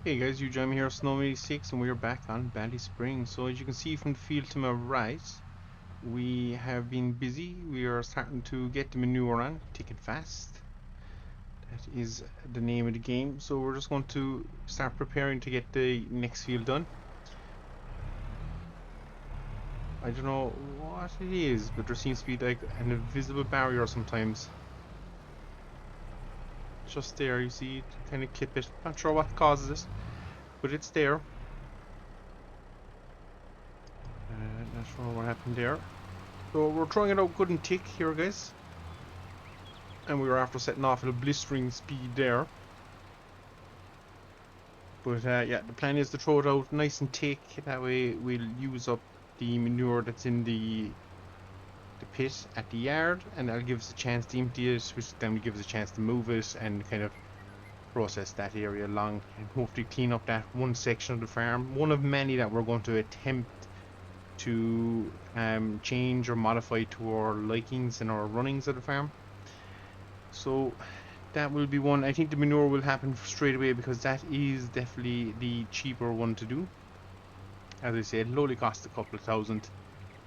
Hey guys, you join me here, Snow86, and we're back on Ballyspring. So as you can see from the field to my right, we have been busy. We are starting to get the manure on, ticking fast. That is the name of the game. So we're just going to start preparing to get the next field done. I don't know what it is, but there seems to be like an invisible barrier sometimes. Just there, you see it, kind of clip it. Not sure what causes it, but it's there. Not sure what happened there. So we're throwing it out good and thick here, guys. And we were after setting off at a blistering speed there. But yeah, the plan is to throw it out nice and thick. That way we'll use up the manure that's in the pit at the yard, and that'll give us a chance to empty it, which then will give us a chance to move it and kind of process that area along and hopefully clean up that one section of the farm. One of many that we're going to attempt to change or modify to our likings and our runnings of the farm. So that will be one. I think the manure will happen straight away because that is definitely the cheaper one to do. As I said, it'll only cost a couple of thousand,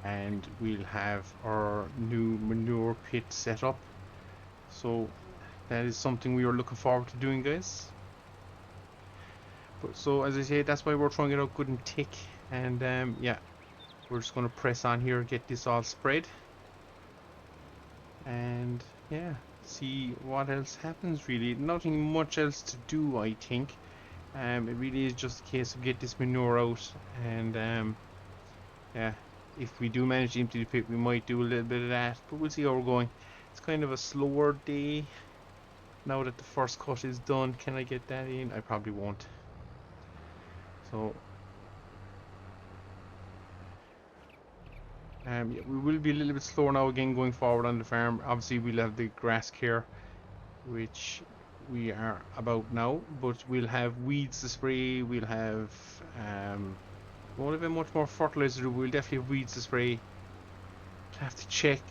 and we'll have our new manure pit set up. So that is something we are looking forward to doing, guys. But so as I say, that's why we're throwing it out good and thick, and yeah, we're just going to press on here, get this all spread, and yeah, see what else happens. Really nothing much else to do, I think. It really is just a case of get this manure out, and yeah, if we do manage to empty the pit, we might do a little bit of that, but we'll see how we're going. It's kind of a slower day now that the first cut is done. Can I get that in? I probably won't. So yeah, we will be a little bit slower now again going forward on the farm. Obviously we'll have the grass care, which we are about now, but we'll have weeds to spray. We'll have won't have much more fertilizer. We'll definitely have weeds to spray. Have to check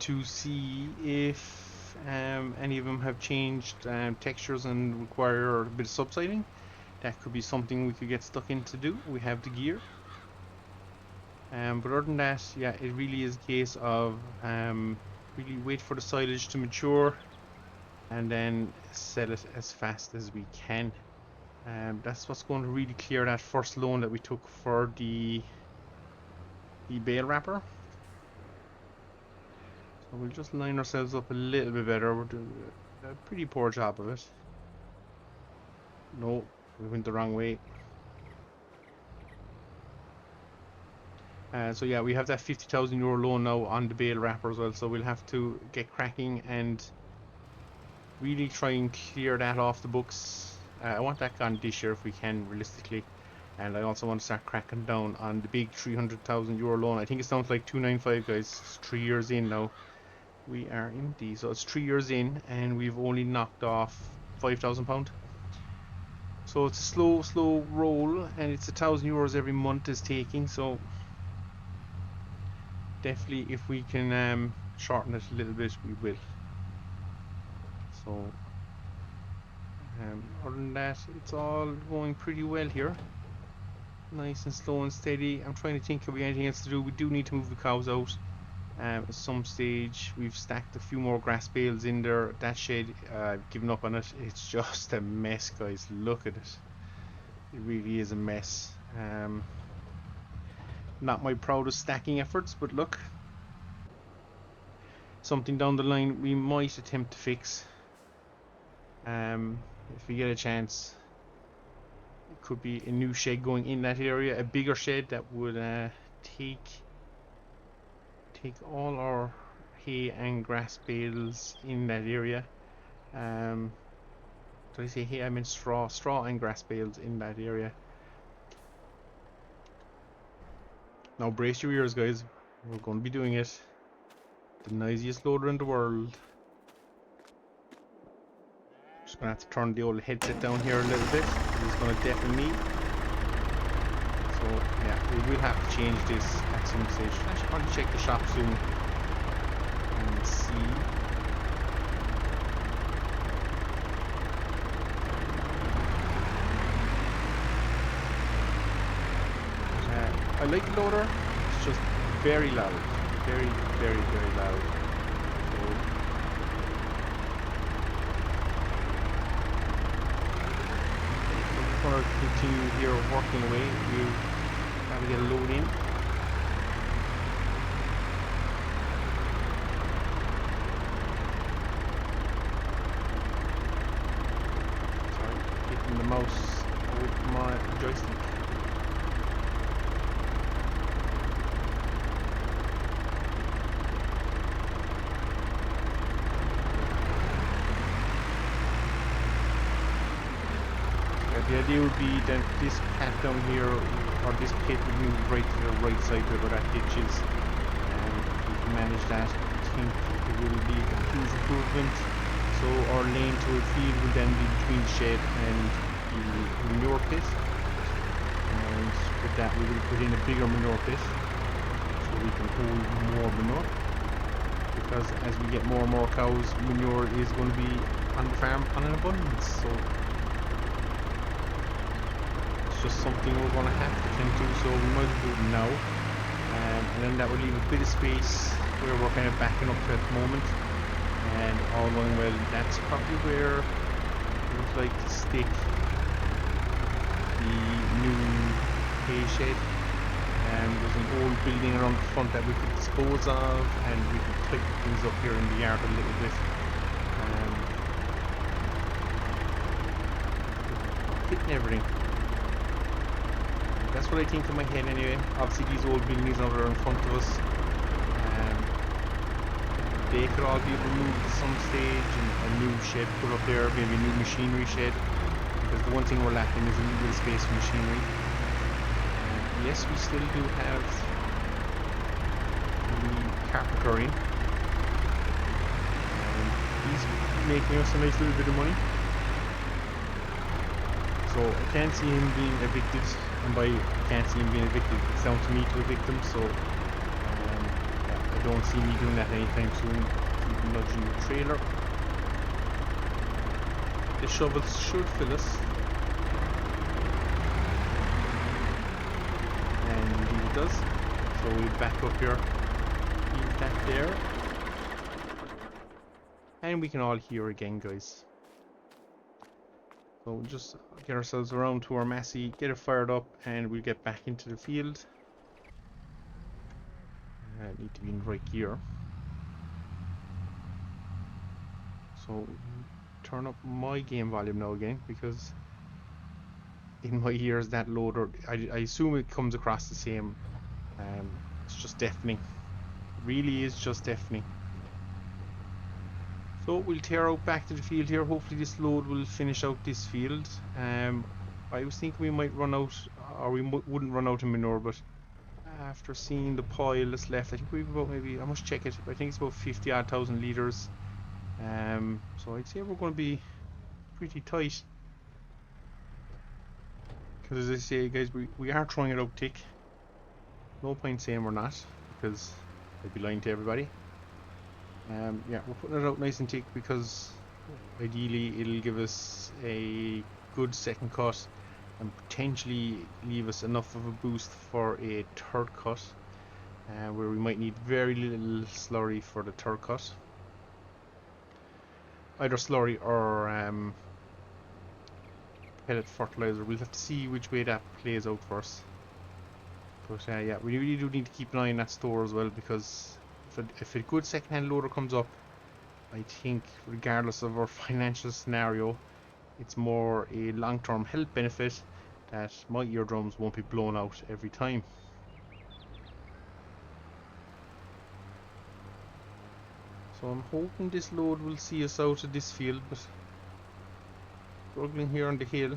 to see if any of them have changed textures and require a bit of subsiding. That could be something we could get stuck in to do. We have the gear. But other than that, yeah, it really is a case of really wait for the silage to mature and then sell it as fast as we can. That's what's going to really clear that first loan that we took for the bale wrapper. So we'll just line ourselves up a little bit better. We're doing a pretty poor job of it. No, we went the wrong way. So yeah, we have that 50,000 euro loan now on the bale wrapper as well, so we'll have to get cracking and really try and clear that off the books. I want that gone this year if we can, realistically, and I also want to start cracking down on the big 300,000 euro loan. I think it's down to like 295, guys. It's 3 years in now. We are empty, so it's 3 years in and we've only knocked off £5,000. So it's a slow roll, and it's 1,000 euros every month is taking, so definitely if we can shorten it a little bit, we will. So other than that, it's all going pretty well here, nice and slow and steady. I'm trying to think if we have anything else to do. We do need to move the cows out at some stage. We've stacked a few more grass bales in there. That shed, I've given up on it. It's just a mess, guys. Look at it. It really is a mess. Not my proudest stacking efforts, but look, something down the line we might attempt to fix. If we get a chance, it could be a new shed going in that area, a bigger shed that would take all our hay and grass bales in that area. Did I say hay? I meant straw and grass bales in that area. Now brace your ears, guys. We're going to be doing it. The noisiest loader in the world. Just going to have to turn the old headset down here a little bit. It's going to deafen me. So yeah, we will have to change this at some stage. I should probably check the shop soon and see. like a loader, it's just very loud. Very, very, very loud. So we're just going to continue here working away. We'll have to get a load in. The mouse with my joystick. The idea would be that this path down here, or this pit, would move right to the right side where that ditch is. And if we can manage that, I think it will be a huge improvement. So our lane to a field will then be between the shed and the manure pit, and with that we will put in a bigger manure pit so we can hold more manure, because as we get more and more cows, manure is going to be on the farm on an abundance, so it's just something we're going to have to tend to, so we might do it now, and then that will leave a bit of space where we're kind of backing up to at the moment. And all going well, that's probably where I would like to stick the new hay shed. There's an old building around the front that we could dispose of, and we could tighten things up here in the yard a little bit. Hitting everything. That's what I think in my head anyway. Obviously these old buildings over in front of us, they could all be removed at some stage and a new shed put up there, maybe a new machinery shed, because the one thing we're lacking is a little bit of space for machinery. Yes, we still do have the carpenter in. He's making us a nice little bit of money. So I can't see him being evicted, and by I can't see him being evicted, it's down to me to evict him, so I don't see me doing that anytime soon. Keep nudging the trailer. The shovels should fill us. And indeed it does. So we back up here. Leave that there. And we can all hear again, guys. So we'll just get ourselves around to our Massey, get it fired up, and we'll get back into the field. I need to be in the right gear. So turn up my game volume now again, because in my ears that loader, I assume it comes across the same. It's just deafening. It really is just deafening. So we'll tear out back to the field here. Hopefully this load will finish out this field. I was thinking we might run out, or we wouldn't run out of manure, but after seeing the pile that's left, I think we've about, maybe, I must check it, but I think it's about 50 odd thousand litres. So I'd say we're going to be pretty tight. Because as I say, guys, we are throwing it out thick. No point saying we're not, because I'd be lying to everybody. Yeah, we're putting it out nice and thick because ideally it'll give us a good second cut and potentially leave us enough of a boost for a third cut, where we might need very little slurry for the third cut. Either slurry or pellet fertilizer. We'll have to see which way that plays out for us. But yeah, we really do need to keep an eye on that store as well, because if a good second-hand loader comes up, I think regardless of our financial scenario, it's more a long-term health benefit that my eardrums won't be blown out every time. So I'm hoping this load will see us out of this field, but struggling here on the hill.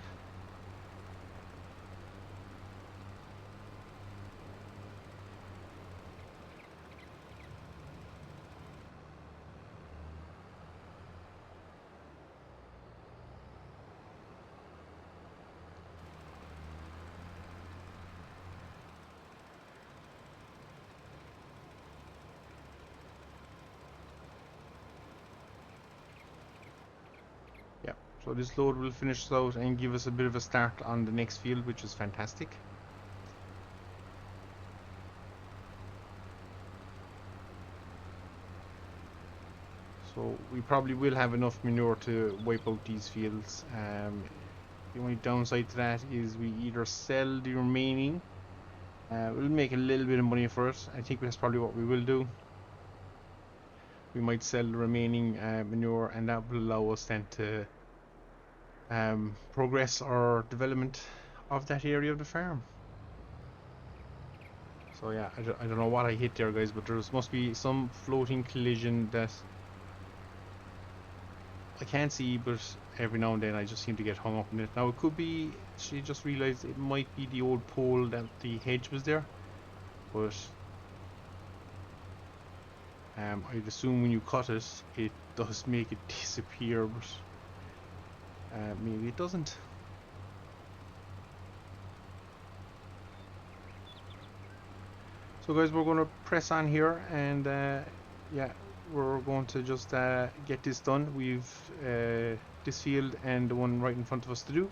So this load will finish us out and give us a bit of a start on the next field, which is fantastic. So we probably will have enough manure to wipe out these fields. The only downside to that is we either sell the remaining, we'll make a little bit of money for it. I think that's probably what we will do. We might sell the remaining manure, and that will allow us then to progress our development of that area of the farm. So yeah, I don't know what I hit there, guys, but there must be some floating collision that I can't see, but every now and then I just seem to get hung up in it. Now it could be, she just realised it might be the old pole that the hedge was there, but I'd assume when you cut it, it does make it disappear, but maybe it doesn't. So guys, we're going to press on here, and yeah, we're going to just get this done. We've this field and the one right in front of us to do,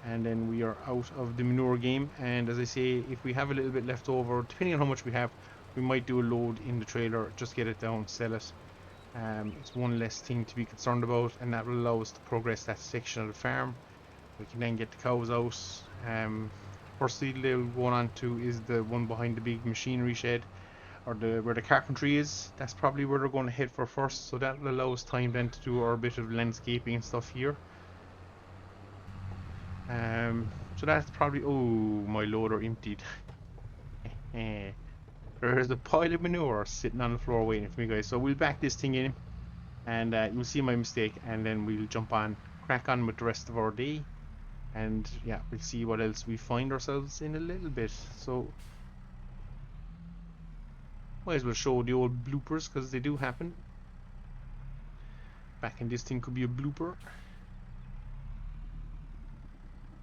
and then we are out of the manure game. And as I say, if we have a little bit left over, depending on how much we have, we might do a load in the trailer, just get it down, sell it. It's one less thing to be concerned about, and that will allow us to progress that section of the farm. We can then get the cows out. First field they'll go on to is the one behind the big machinery shed, or where the carpentry is. That's probably where they're going to head for first, so that will allow us time then to do our bit of landscaping and stuff here. So that's probably, oh, my loader emptied. There's a pile of manure sitting on the floor waiting for me, guys. So we'll back this thing in, and you'll see my mistake, and then we'll jump on, crack on with the rest of our day. And yeah, we'll see what else we find ourselves in a little bit. So might as well show the old bloopers, because they do happen. Back in this thing could be a blooper.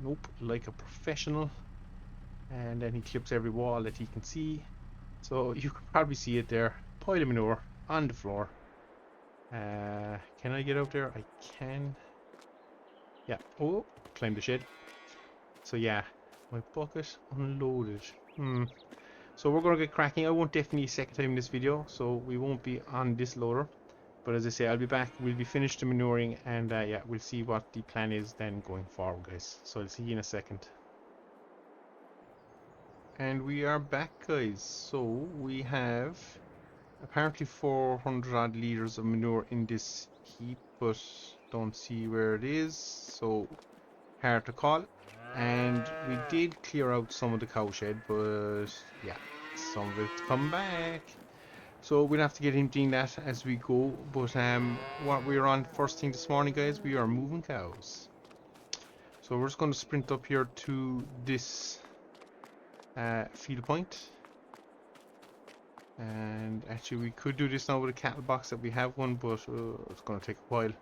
Nope, like a professional. And then he clips every wall that he can see. So you can probably see it there. Pile of manure on the floor. Can I get out there? I can. Yeah. Oh, climb the shed. So yeah, my bucket unloaded. So we're gonna get cracking. I won't definitely second time this video, so we won't be on this loader. But as I say, I'll be back. We'll be finished the manuring, and yeah, we'll see what the plan is then going forward, guys. So I'll see you in a second. And we are back, guys. So we have apparently 400 odd litres of manure in this heap, but don't see where it is, so hard to call. And we did clear out some of the cow shed, but yeah, some of it's come back. So we'll have to get emptying that as we go. But what we're on first thing this morning, guys, we are moving cows. So we're just going to sprint up here to this field point. And actually we could do this now with a cattle box that we have one, but it's going to take a while.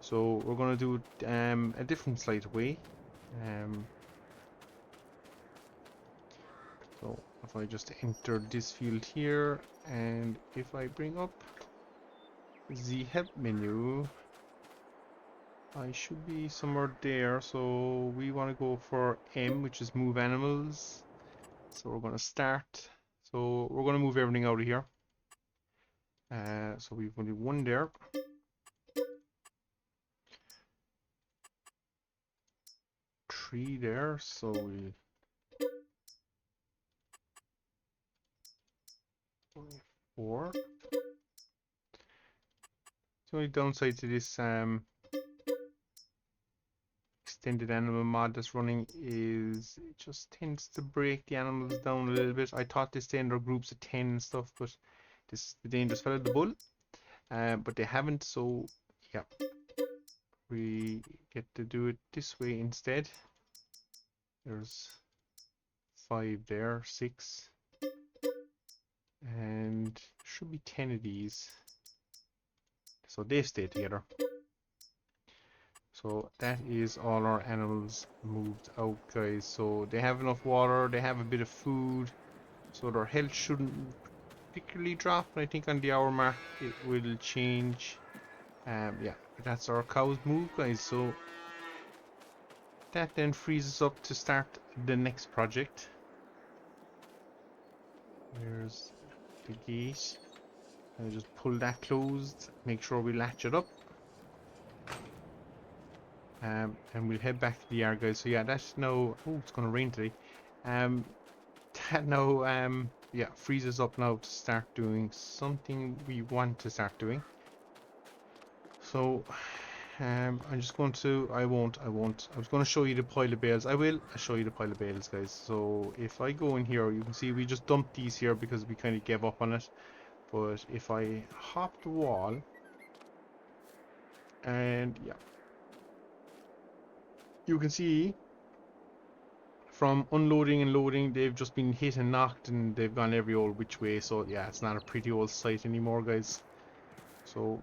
So we're going to do a different slight way. So if I just enter this field here, and if I bring up the help menu, I should be somewhere there. So we want to go for M, which is move animals. So we're going to start. So we're going to move everything out of here. So we've only one there. Three there, so we'll 4. The only downside to this extended animal mod that's running is it just tends to break the animals down a little bit. I thought they stay under groups of 10 and stuff, but this is the dangerous fella, the bull. But they haven't, so yeah, we get to do it this way instead. There's 5 there, 6, and should be 10 of these, so they stay together. So that is all our animals moved out, guys. So they have enough water, they have a bit of food, so their health shouldn't particularly drop. I think on the hour mark it will change. Yeah, but that's our cows moved, guys. So that then frees us up to start the next project. There's the gate. I'll just pull that closed, make sure we latch it up. And we'll head back to the yard, guys. So yeah, that's now. Oh, it's gonna rain today. Um, that now yeah, freezes up now to start doing something we want to start doing. So I'm just going to. I won't. I was going to show you the pile of bales. I will. I'll show you the pile of bales, guys. So if I go in here, you can see we just dumped these here because we kind of gave up on it. But if I hop the wall, and yeah, you can see from unloading and loading, they've just been hit and knocked, and they've gone every old which way. So yeah, it's not a pretty old site anymore, guys. So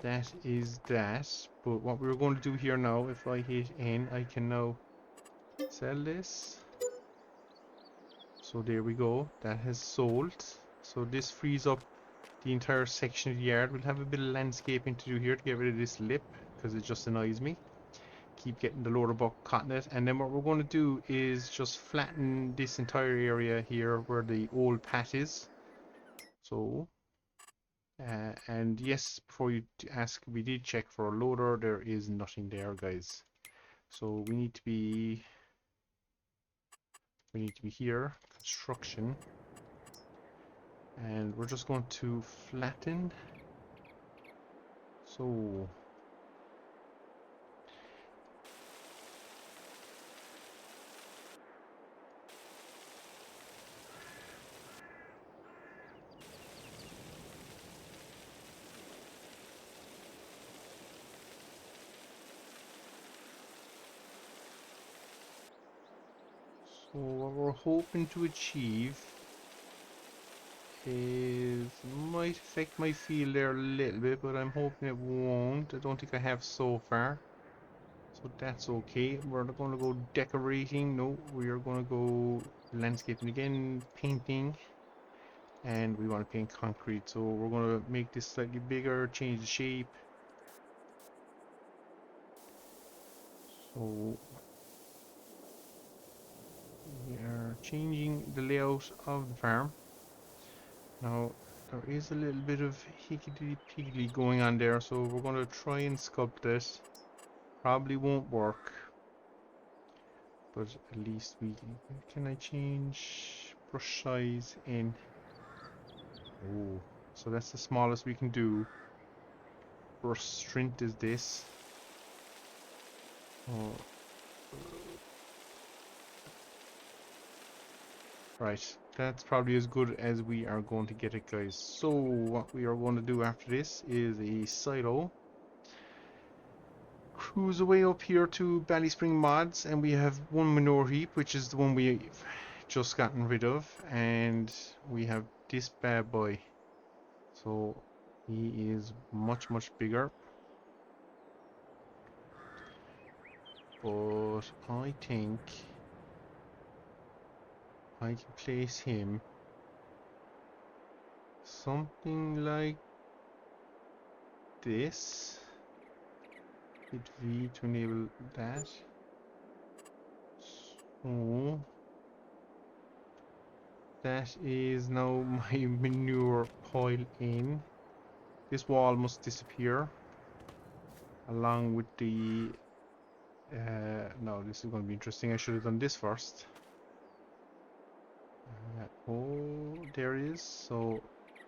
that is that. But what we're going to do here now, if I hit N, I can now sell this. So there we go. That has sold. So this frees up the entire section of the yard. We'll have a bit of landscaping to do here to get rid of this lip because it just annoys me. Keep getting the loader buck caught in it. And then what we're going to do is just flatten this entire area here where the old pat is. So, and yes, before you ask, we did check for a loader. There is nothing there, guys. So we need to be here, construction, and we're just going to flatten. So what we're hoping to achieve is might affect my field there a little bit, but I'm hoping it won't. I don't think I have so far, so that's okay. We're not going to go decorating. No, we are going to go landscaping again, painting, and we want to paint concrete. So we're going to make this slightly bigger, change the shape. So we are changing the layout of the farm. Now, there is a little bit of hickety-piggly going on there, so we're going to try and sculpt this. Probably won't work, but at least we can I change brush size in? Oh, so that's the smallest we can do. Brush strength is this. Oh, right, that's probably as good as we are going to get it, guys. So what we are going to do after this is a silo. Cruise away up here to Ballyspring mods, and we have one manure heap, which is the one we've just gotten rid of, and we have this bad boy. So he is much bigger, but I think I can place him something like this. Hit V to enable that. So that is now my manure pile in. This wall must disappear along with the no, this is going to be interesting. I should have done this first. Oh, there it is. So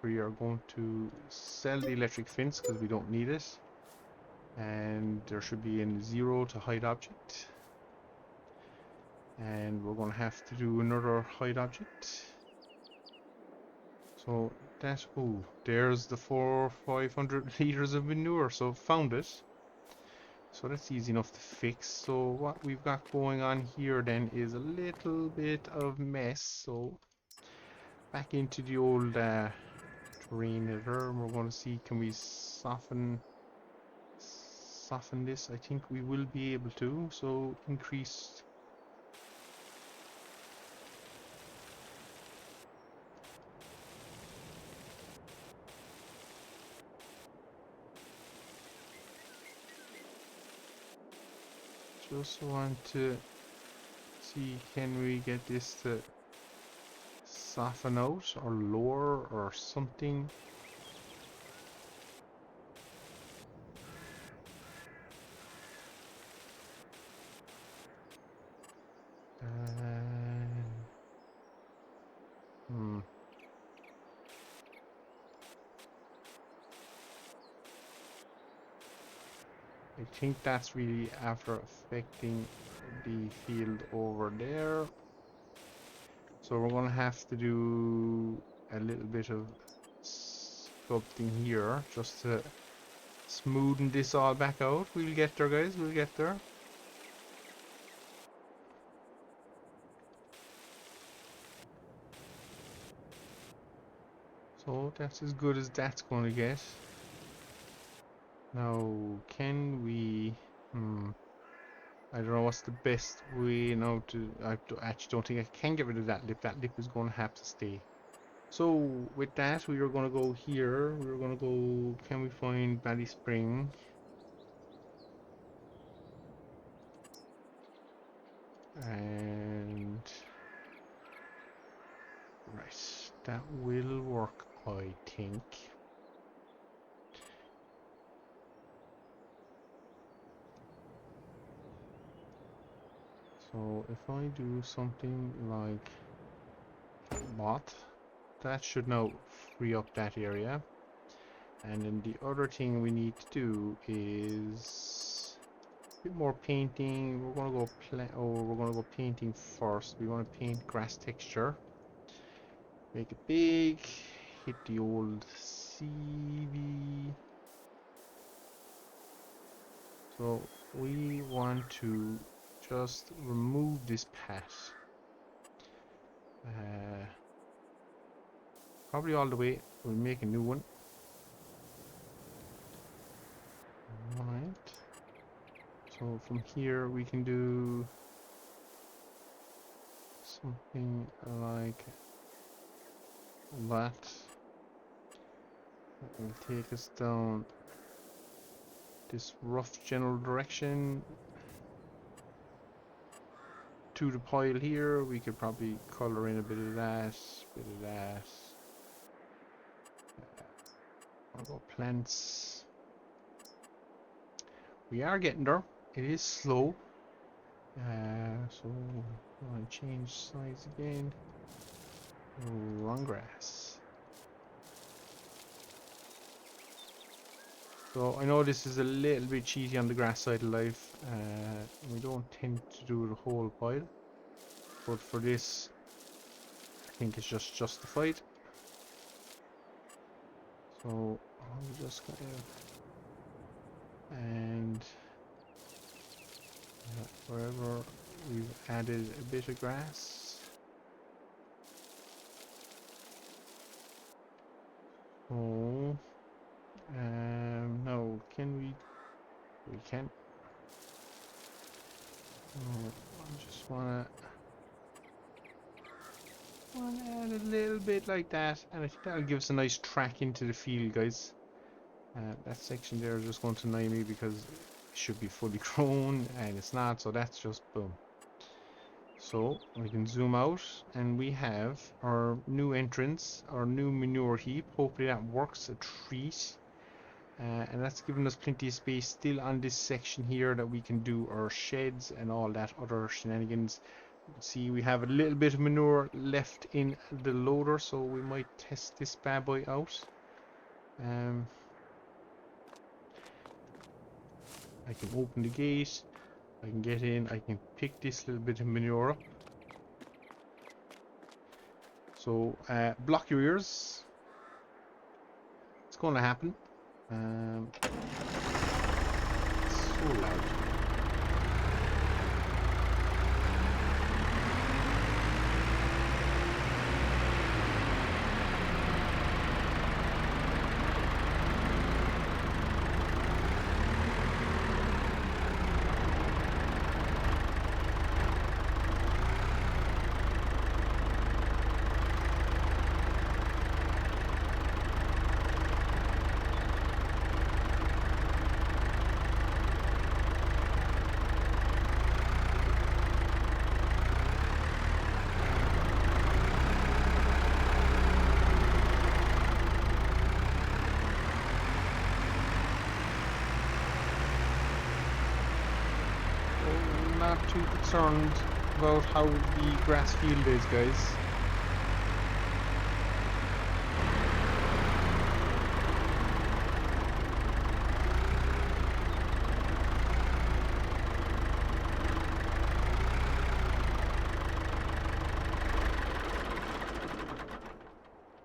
we are going to sell the electric fence because we don't need it, and there should be a 0 to hide object, and we're going to have to do another hide object. So that, oh, there's the 500 liters of manure. So found it. So that's easy enough to fix. So what we've got going on here then is a little bit of mess. So back into the old terrain editor, and we're going to see, can we soften this? I think we will be able to. So increase. Just want to see, can we get this to soften out or lower or something. I think that's really after affecting the field over there. So we're gonna have to do a little bit of sculpting here just to smoothen this all back out. We'll get there, guys. We'll get there. So that's as good as that's going to get. Now, can we... I don't know what's the best way now to... I actually don't think I can get rid of that lip. That lip is going to have to stay. So, with that, we are going to go here. We are going to go... Can we find Ballyspring? And... Right, that will work, I think. So if I do something like that should now free up that area. And then the other thing we need to do is a bit more painting. We're gonna go we're gonna go painting first. We want to paint grass texture. Make it big. Hit the old CV. So we want to just remove this path. Probably all the way. We'll make a new one. Alright. So from here we can do something like that. That will take us down this rough general direction to the pile here. We could probably color in a bit of that, I'll go plants. We are getting there. It is slow. So I'll change size again. Long grass. So I know this is a little bit cheaty on the grass side of life. We don't tend to do the whole pile, but for this I think it's just justified. So I'm just gonna and wherever we've added a bit of grass. Oh, no, can we? We can. Oh, I just wanna add a little bit like that, and I think that'll give us a nice track into the field, guys. That section there is just going to annoy me because it should be fully grown and it's not, so that's just boom. So we can zoom out and we have our new entrance, our new manure heap. Hopefully that works a treat. And that's given us plenty of space still on this section here that we can do our sheds and all that other shenanigans. See, we have a little bit of manure left in the loader, so we might test this bad boy out. I can open the gate, I can get in, I can pick this little bit of manure up. So, block your ears. It's going to happen. It's so loud. concerned about how the grass field is, guys.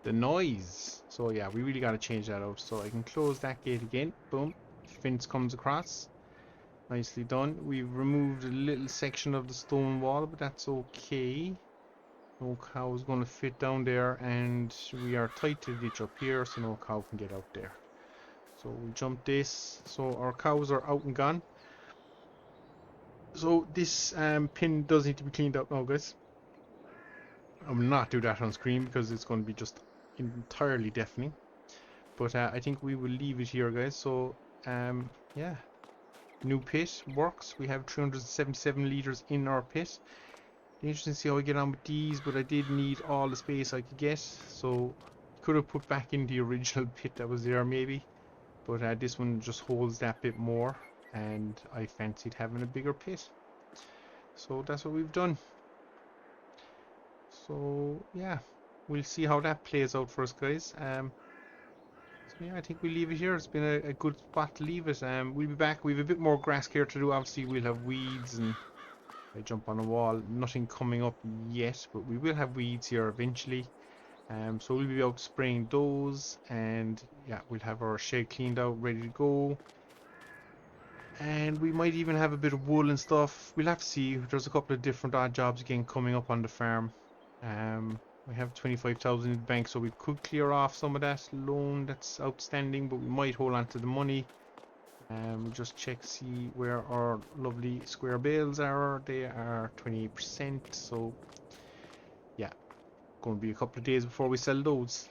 The noise. So yeah, we really got to change that out. So I can close that gate again. Boom. Fence comes across. Nicely done. We've removed a little section of the stone wall, but that's okay. No cow is going to fit down there, and we are tight to the ditch up here, so no cow can get out there. So we'll jump this. So our cows are out and gone. So this pin does need to be cleaned up now, guys. I will not do that on screen because it's going to be just entirely deafening. But I think we will leave it here, guys. So yeah, new pit works. We have 377 liters in our pit. Interesting to see how I get on with these, but I did need all the space I could get, so could have put back in the original pit that was there maybe, but this one just holds that bit more, and I fancied having a bigger pit. So that's what we've done. So yeah, we'll see how that plays out for us, guys. So yeah, I think we'll leave it here. It's been a good spot to leave it. We'll be back. We have a bit more grass care to do. Obviously, we'll have weeds and I jump on a wall. Nothing coming up yet, but we will have weeds here eventually. So we'll be out spraying those, and yeah, we'll have our shed cleaned out, ready to go. And we might even have a bit of wool and stuff. We'll have to see. There's a couple of different odd jobs again coming up on the farm. We have 25,000 in the bank, so we could clear off some of that loan that's outstanding, but we might hold on to the money. We'll just check, see where our lovely square bales are. They are 28%, so yeah, going to be a couple of days before we sell those.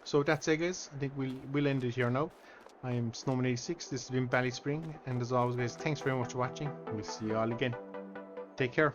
So that's it, guys. I think we'll end it here now. I am Snowman86. This has been Ballyspring, and as always, guys, thanks very much for watching. We'll see you all again. Take care.